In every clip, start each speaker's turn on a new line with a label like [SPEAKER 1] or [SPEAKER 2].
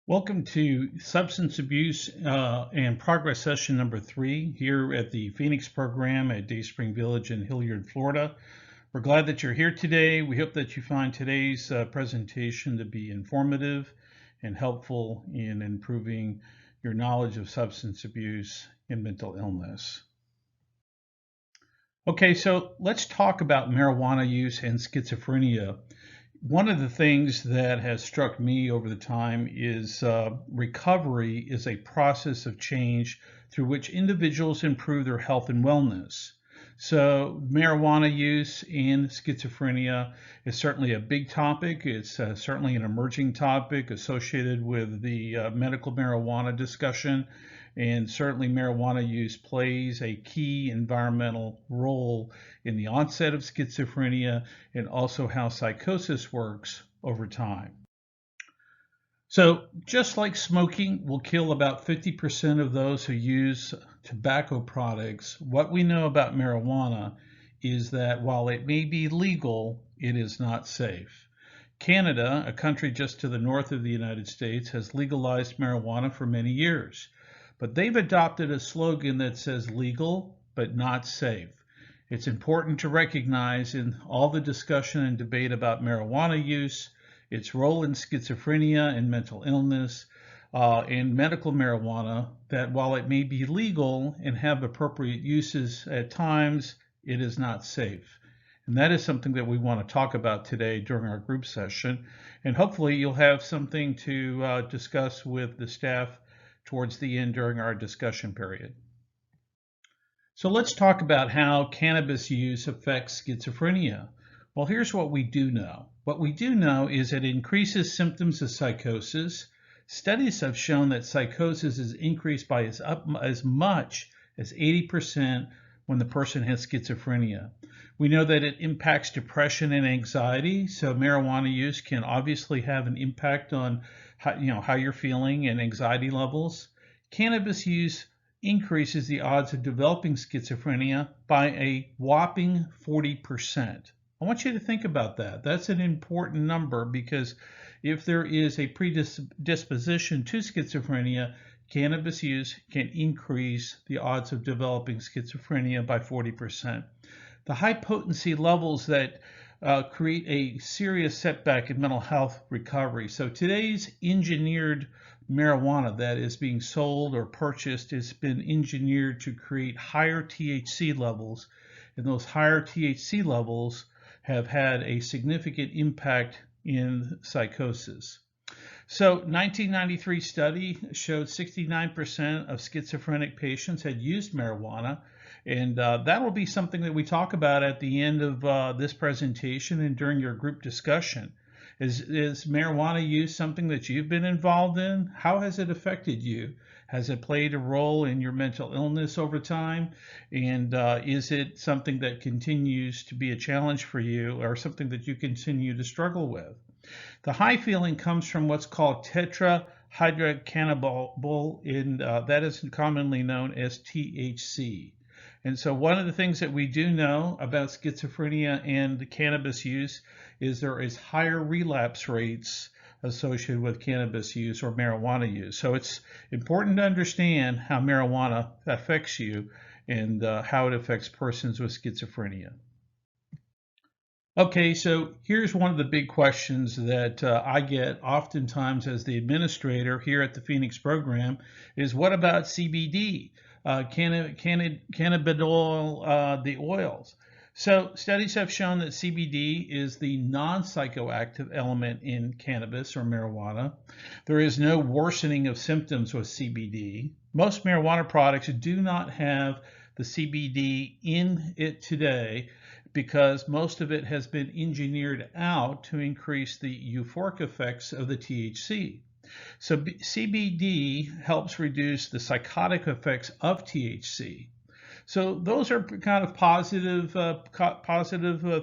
[SPEAKER 1] Welcome to Substance Abuse and Progress Session number 3 here at the Phoenix program at Dayspring Village in Hilliard, Florida. We're glad that you're here today. We hope that you find today's presentation to be informative and helpful in improving your knowledge of substance abuse and mental illness. Okay, so let's talk about marijuana use and schizophrenia. One of the things that has struck me over the time is recovery is a process of change through which individuals improve their health and wellness. So marijuana use and schizophrenia is certainly a big topic. It's certainly an emerging topic associated with the medical marijuana discussion. And certainly marijuana use plays a key environmental role in the onset of schizophrenia and also how psychosis works over time. So just like smoking will kill about 50% of those who use tobacco products, what we know about marijuana is that while it may be legal, it is not safe. Canada, a country just to the north of the United States, has legalized marijuana for many years. But they've adopted a slogan that says legal but not safe. It's important to recognize in all the discussion and debate about marijuana use, its role in schizophrenia and mental illness, and medical marijuana, that while it may be legal and have appropriate uses at times, it is not safe. And that is something that we want to talk about today during our group session. And hopefully you'll have something to discuss with the staff towards the end during our discussion period. So let's talk about how cannabis use affects schizophrenia. Well, here's what we do know. What we do know is it increases symptoms of psychosis. Studies have shown that psychosis is increased by as much as 80% when the person has schizophrenia. We know that it impacts depression and anxiety, so marijuana use can obviously have an impact on how you're feeling and anxiety levels. Cannabis use increases the odds of developing schizophrenia by a whopping 40%. I want you to think about that. That's an important number because if there is a predisposition to schizophrenia, cannabis use can increase the odds of developing schizophrenia by 40%. The high potency levels that create a serious setback in mental health recovery. So today's engineered marijuana that is being sold or purchased has been engineered to create higher THC levels, and those higher THC levels have had a significant impact in psychosis. So 1993 study showed 69% of schizophrenic patients had used marijuana, and that will be something that we talk about at the end of this presentation and during your group discussion. Is marijuana use something that you've been involved in? How has it affected you? Has it played a role in your mental illness over time? And is it something that continues to be a challenge for you or something that you continue to struggle with? The high feeling comes from what's called tetrahydrocannabinol, that is commonly known as THC. And so one of the things that we do know about schizophrenia and cannabis use is there is higher relapse rates associated with cannabis use or marijuana use. So it's important to understand how marijuana affects you and how it affects persons with schizophrenia. Okay, so here's one of the big questions that I get oftentimes as the administrator here at the Phoenix program is what about CBD? Cannabidiol, the oils. So studies have shown that CBD is the non-psychoactive element in cannabis or marijuana. There is no worsening of symptoms with CBD. Most marijuana products do not have the CBD in it today because most of it has been engineered out to increase the euphoric effects of the THC. So CBD helps reduce the psychotic effects of THC. So those are kind of positive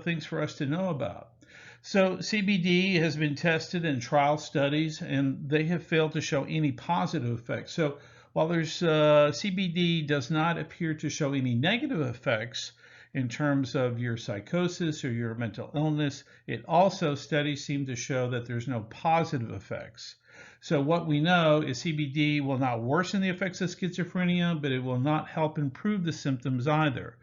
[SPEAKER 1] things for us to know about. So CBD has been tested in trial studies, and they have failed to show any positive effects. So while there's CBD does not appear to show any negative effects, in terms of your psychosis or your mental illness. It also, studies seem to show that there's no positive effects. So what we know is CBD will not worsen the effects of schizophrenia, but it will not help improve the symptoms either.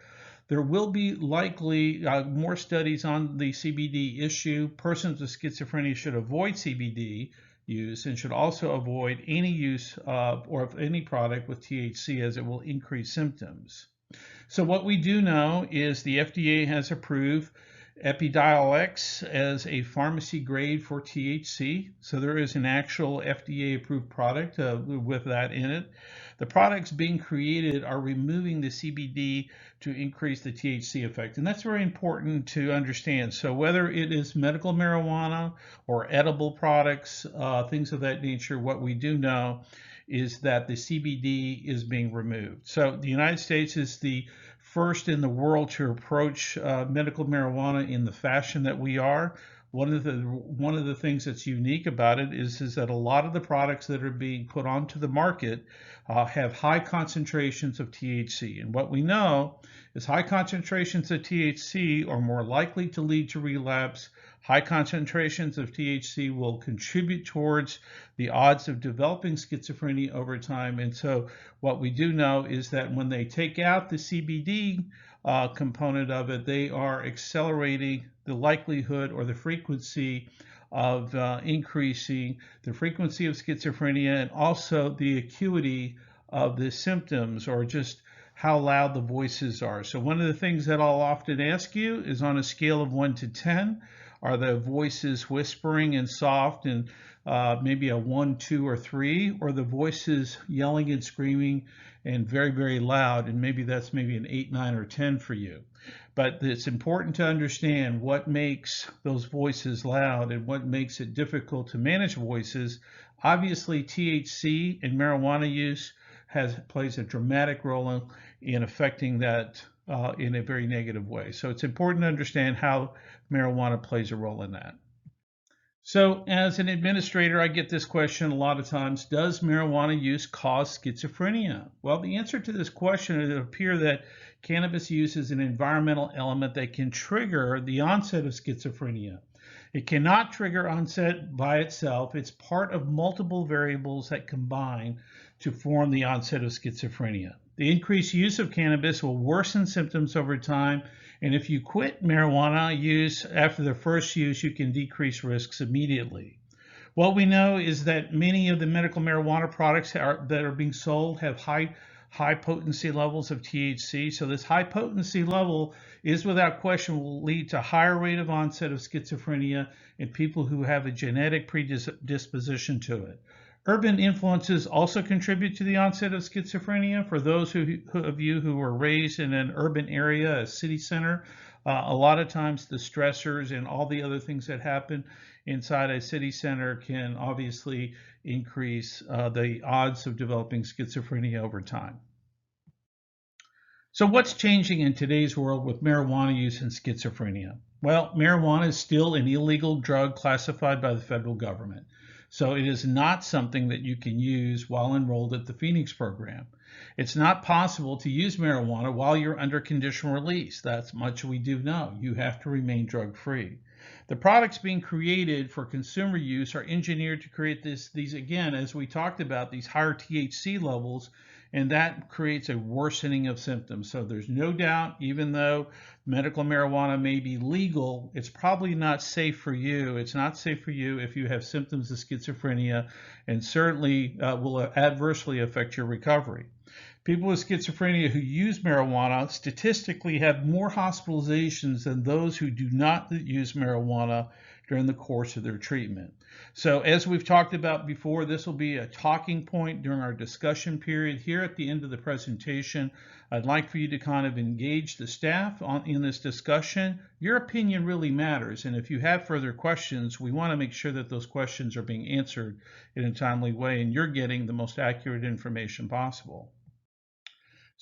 [SPEAKER 1] There will be likely more studies on the CBD issue. Persons with schizophrenia should avoid CBD use and should also avoid any use of or of any product with THC, as it will increase symptoms. So what we do know is the FDA has approved Epidiolex as a pharmacy grade for THC. So there is an actual FDA approved product with that in it. The products being created are removing the CBD to increase the THC effect. And that's very important to understand. So whether it is medical marijuana or edible products, things of that nature, what we do know is that the CBD is being removed. So the United States is the first in the world to approach medical marijuana in the fashion that we are. One of the things that's unique about it is that a lot of the products that are being put onto the market have high concentrations of THC. And what we know is high concentrations of THC are more likely to lead to relapse. High concentrations of THC will contribute towards the odds of developing schizophrenia over time. And so what we do know is that when they take out the CBD component of it, they are accelerating the likelihood or the frequency of increasing the frequency of schizophrenia and also the acuity of the symptoms, or just how loud the voices are. So one of the things that I'll often ask you is, on a scale of 1 to 10, are the voices whispering and soft and maybe a 1, 2, or 3, or the voices yelling and screaming and very, very loud, and that's maybe an 8, 9, or 10 for you. But it's important to understand what makes those voices loud and what makes it difficult to manage voices. Obviously, THC and marijuana use plays a dramatic role in affecting that in a very negative way. So it's important to understand how marijuana plays a role in that. So as an administrator, I get this question a lot of times: does marijuana use cause schizophrenia? Well, the answer to this question, it appears that cannabis use is an environmental element that can trigger the onset of schizophrenia. It cannot trigger onset by itself. It's part of multiple variables that combine to form the onset of schizophrenia. The increased use of cannabis will worsen symptoms over time, and if you quit marijuana use after the first use, you can decrease risks immediately. What we know is that many of the medical marijuana products that are being sold have high potency levels of THC. So this high potency level is without question will lead to higher rate of onset of schizophrenia in people who have a genetic predisposition to it. Urban influences also contribute to the onset of schizophrenia. For those of you who were raised in an urban area, a city center, a lot of times the stressors and all the other things that happen inside a city center can obviously increase the odds of developing schizophrenia over time. So what's changing in today's world with marijuana use and schizophrenia? Well, marijuana is still an illegal drug classified by the federal government. So it is not something that you can use while enrolled at the Phoenix program. It's not possible to use marijuana while you're under conditional release. That's much we do know. You have to remain drug-free. The products being created for consumer use are engineered to create these, again, as we talked about, these higher THC levels, and that creates a worsening of symptoms. So there's no doubt, even though medical marijuana may be legal, it's probably not safe for you. It's not safe for you if you have symptoms of schizophrenia, and certainly will adversely affect your recovery. People with schizophrenia who use marijuana statistically have more hospitalizations than those who do not use marijuana during the course of their treatment. So as we've talked about before, this will be a talking point during our discussion period here at the end of the presentation. I'd like for you to kind of engage the staff in this discussion. Your opinion really matters, and if you have further questions, we want to make sure that those questions are being answered in a timely way and you're getting the most accurate information possible.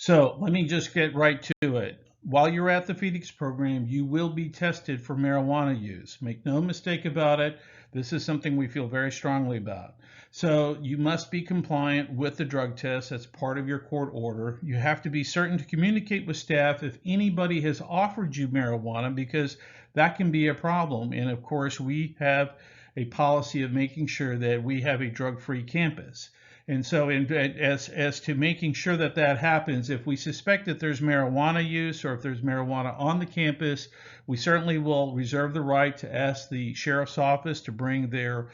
[SPEAKER 1] So let me just get right to it. While you're at the Phoenix program, you will be tested for marijuana use. Make no mistake about it. This is something we feel very strongly about. So you must be compliant with the drug test. That's part of your court order. You have to be certain to communicate with staff if anybody has offered you marijuana, because that can be a problem. And of course, we have a policy of making sure that we have a drug-free campus. And so as to making sure that that happens, if we suspect that there's marijuana use or if there's marijuana on the campus, we certainly will reserve the right to ask the sheriff's office to bring their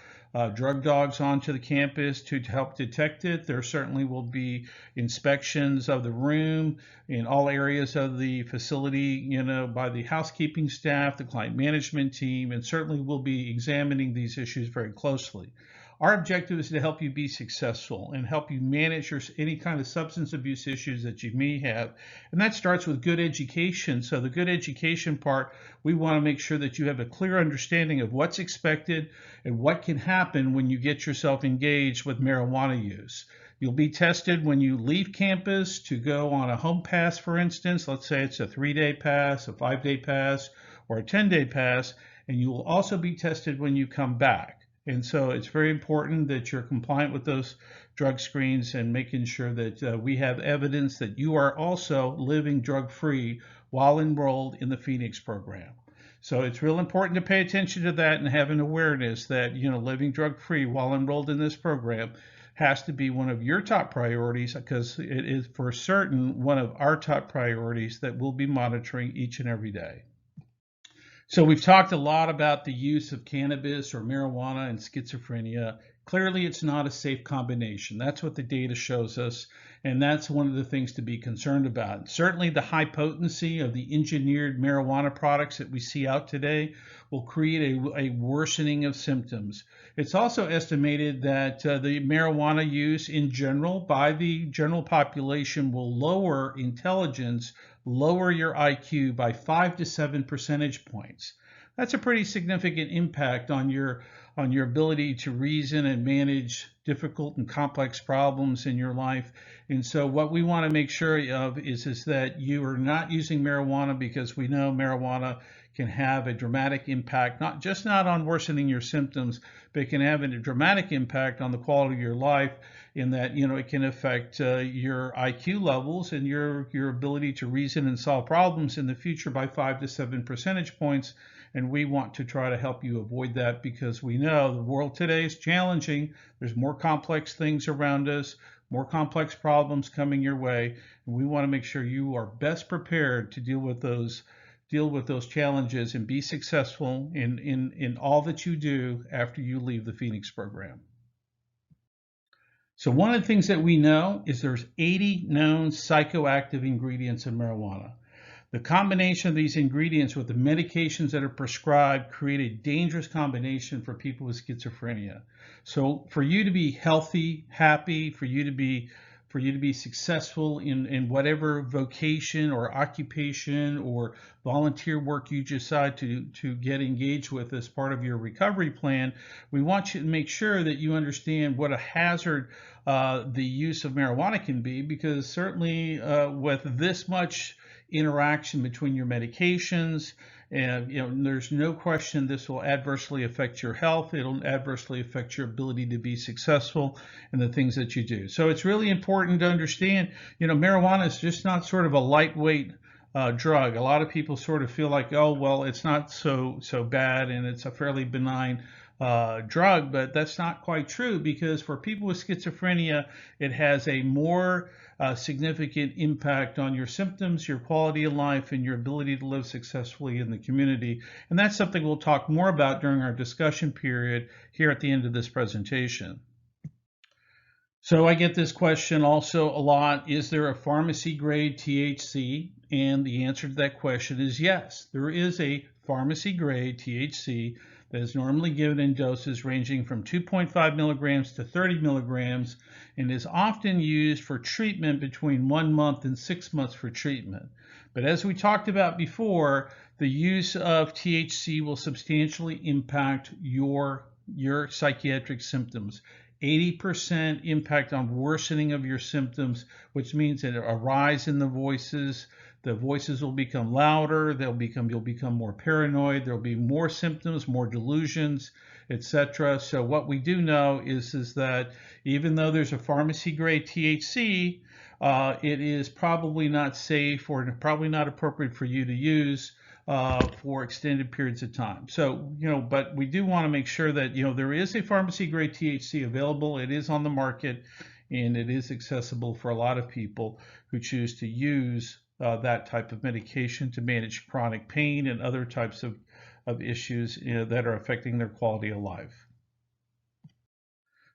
[SPEAKER 1] drug dogs onto the campus to help detect it. There certainly will be inspections of the room in all areas of the facility, by the housekeeping staff, the client management team, and certainly we'll be examining these issues very closely. Our objective is to help you be successful and help you manage any kind of substance abuse issues that you may have. And that starts with good education. So the good education part, we want to make sure that you have a clear understanding of what's expected and what can happen when you get yourself engaged with marijuana use. You'll be tested when you leave campus to go on a home pass, for instance. Let's say it's a 3-day pass, a 5-day pass, or a 10-day pass. And you will also be tested when you come back. And so it's very important that you're compliant with those drug screens and making sure that we have evidence that you are also living drug-free while enrolled in the Phoenix program. So it's real important to pay attention to that and have an awareness that, living drug-free while enrolled in this program has to be one of your top priorities, because it is for certain one of our top priorities that we'll be monitoring each and every day. So we've talked a lot about the use of cannabis or marijuana and schizophrenia. Clearly, it's not a safe combination. That's what the data shows us, and that's one of the things to be concerned about. Certainly, the high potency of the engineered marijuana products that we see out today will create a worsening of symptoms. It's also estimated that the marijuana use in general by the general population will lower intelligence, lower your IQ by 5 to 7 percentage points. That's a pretty significant impact on your ability to reason and manage difficult and complex problems in your life. And so what we want to make sure of is that you are not using marijuana, because we know marijuana can have a dramatic impact, not on worsening your symptoms, but it can have a dramatic impact on the quality of your life, in that it can affect your IQ levels and your ability to reason and solve problems in the future by 5 to 7 percentage points. And we want to try to help you avoid that, because we know the world today is challenging. There's more complex things around us, more complex problems coming your way, and we want to make sure you are best prepared to deal with those challenges and be successful in all that you do after you leave the Phoenix program. So one of the things that we know is there's 80 known psychoactive ingredients in marijuana. The combination of these ingredients with the medications that are prescribed create a dangerous combination for people with schizophrenia. So for you to be healthy, happy, for you to be successful in whatever vocation or occupation or volunteer work you decide to get engaged with as part of your recovery plan, we want you to make sure that you understand what a hazard the use of marijuana can be, because certainly with this much interaction between your medications, and there's no question this will adversely affect your health. It'll adversely affect your ability to be successful in the things that you do. So it's really important to understand, marijuana is just not sort of a lightweight drug. A lot of people sort of feel like, oh, well, it's not so bad and it's a fairly benign drug, but that's not quite true, because for people with schizophrenia, it has a more significant impact on your symptoms, your quality of life, and your ability to live successfully in the community. And that's something we'll talk more about during our discussion period here at the end of this presentation. So I get this question also a lot: is there a pharmacy grade THC? And the answer to that question is yes. There is a pharmacy grade THC that is normally given in doses ranging from 2.5 milligrams to 30 milligrams, and is often used for treatment between 1 month and 6 months for treatment. But as we talked about before, the use of THC will substantially impact your psychiatric symptoms. 80% impact on worsening of your symptoms, which means that a rise in the voices. The voices will become louder. You'll become more paranoid. There'll be more symptoms, more delusions. etc. So what we do know is that even though there's a pharmacy grade THC, it is probably not safe or probably not appropriate for you to use for extended periods of time. So, but we do want to make sure that, there is a pharmacy grade THC available. It is on the market and it is accessible for a lot of people who choose to use that type of medication to manage chronic pain and other types of issues that are affecting their quality of life.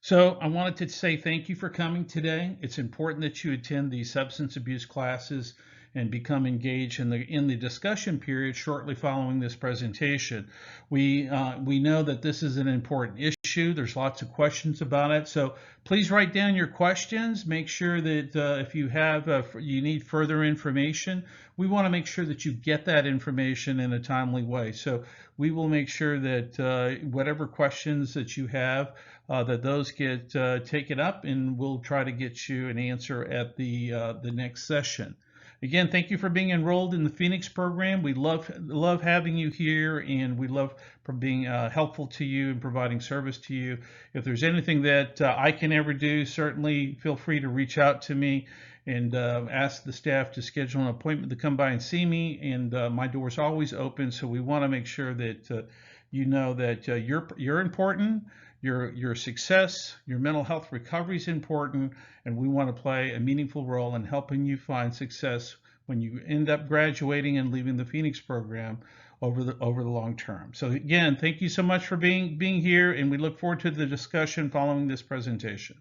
[SPEAKER 1] So I wanted to say thank you for coming today. It's important that you attend these substance abuse classes and become engaged in the discussion period shortly following this presentation. We know that this is an important issue. There's lots of questions about it. So please write down your questions. Make sure that if you have you need further information, we want to make sure that you get that information in a timely way. So we will make sure that whatever questions that you have, that those get taken up, and we'll try to get you an answer at the next session. Again, thank you for being enrolled in the Phoenix program. We love having you here, and we love being helpful to you and providing service to you. If there's anything that I can ever do, certainly feel free to reach out to me and ask the staff to schedule an appointment to come by and see me. And my door's always open, so we want to make sure that you know that you're important. Your success, your mental health recovery is important, and we want to play a meaningful role in helping you find success when you end up graduating and leaving the Phoenix program over the long term. So again, thank you so much for being here, and we look forward to the discussion following this presentation.